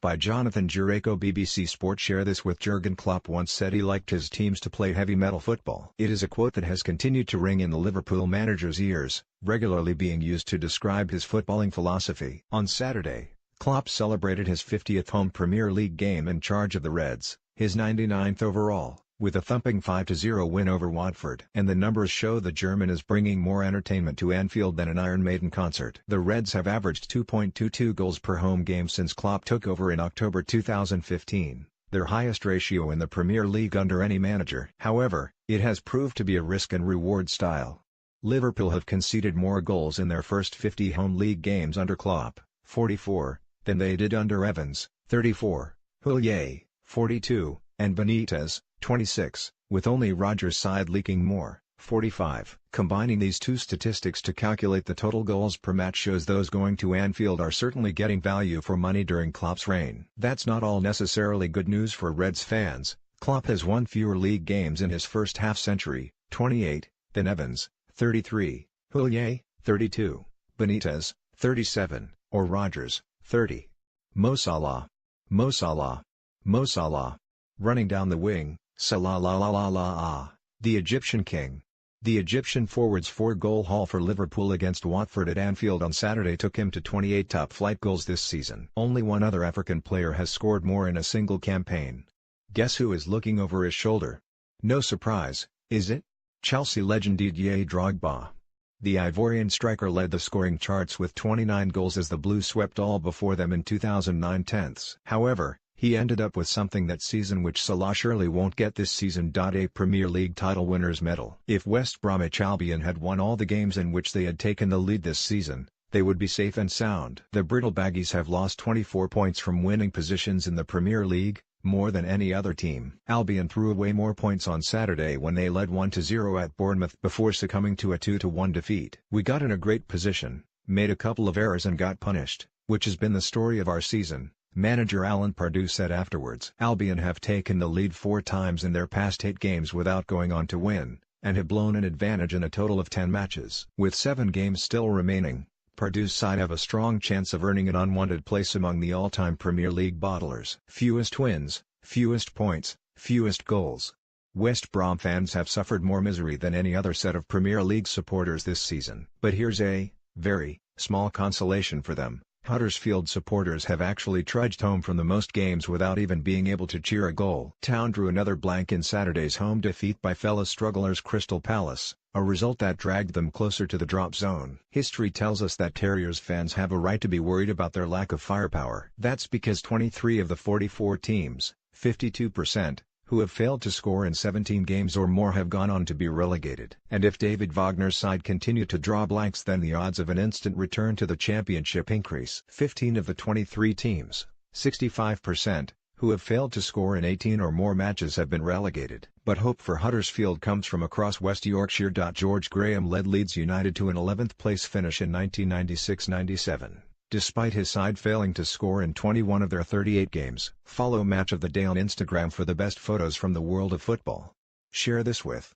By Jonathan Jureko. BBC Sport. Share this with Jurgen. Klopp once said he liked his teams to play heavy metal football. It is a quote that has continued to ring in the Liverpool manager's ears, regularly being used to describe his footballing philosophy. On Saturday, Klopp celebrated his 50th home Premier League game in charge of the Reds, his 99th overall, with a thumping 5-0 win over Watford. And the numbers show the German is bringing more entertainment to Anfield than an Iron Maiden concert. The Reds have averaged 2.22 goals per home game since Klopp took over in October 2015, their highest ratio in the Premier League under any manager. However, it has proved to be a risk and reward style. Liverpool have conceded more goals in their first 50 home league games under Klopp, 44, than they did under Evans, 34, Houllier, 42, and Benitez, 26, with only Rodgers' side leaking more, 45. Combining these two statistics to calculate the total goals per match shows those going to Anfield are certainly getting value for money during Klopp's reign. That's not all necessarily good news for Reds fans. Klopp has won fewer league games in his first half-century, 28, than Evans, 33, Houllier, 32, Benitez, 37, or Rodgers, 30. Mo Salah. Running down the wing, Salah the Egyptian king. The Egyptian forward's 4-goal haul for Liverpool against Watford at Anfield on Saturday took him to 28 top-flight goals this season. Only one other African player has scored more in a single campaign. Guess who is looking over his shoulder? No surprise, is it? Chelsea legend Didier Drogba. The Ivorian striker led the scoring charts with 29 goals as the Blues swept all before them in 2009-10. However, he ended up with something that season which Salah surely won't get this season. A Premier League title winner's medal. If West Bromwich Albion had won all the games in which they had taken the lead this season, they would be safe and sound. The Brittle Baggies have lost 24 points from winning positions in the Premier League, more than any other team. Albion threw away more points on Saturday when they led 1-0 at Bournemouth before succumbing to a 2-1 defeat. We got in a great position, made a couple of errors and got punished, which has been the story of our season, manager Alan Pardew said afterwards. Albion have taken the lead 4 times in their past 8 games without going on to win, and have blown an advantage in a total of 10 matches. With 7 games still remaining, Pardew's side have a strong chance of earning an unwanted place among the all-time Premier League bottlers. Fewest wins, fewest points, fewest goals. West Brom fans have suffered more misery than any other set of Premier League supporters this season. But here's a very small consolation for them. Huddersfield supporters have actually trudged home from the most games without even being able to cheer a goal. Town drew another blank in Saturday's home defeat by fellow strugglers Crystal Palace, a result that dragged them closer to the drop zone. History tells us that Terriers fans have a right to be worried about their lack of firepower. That's because 23 of the 44 teams, 52%, who have failed to score in 17 games or more have gone on to be relegated. And if David Wagner's side continue to draw blanks, then the odds of an instant return to the championship increase. 15 of the 23 teams, 65%, who have failed to score in 18 or more matches have been relegated. But hope for Huddersfield comes from across West Yorkshire. George Graham led Leeds United to an 11th place finish in 1996-97. Despite his side failing to score in 21 of their 38 games. Follow Match of the Day on Instagram for the best photos from the world of football. Share this with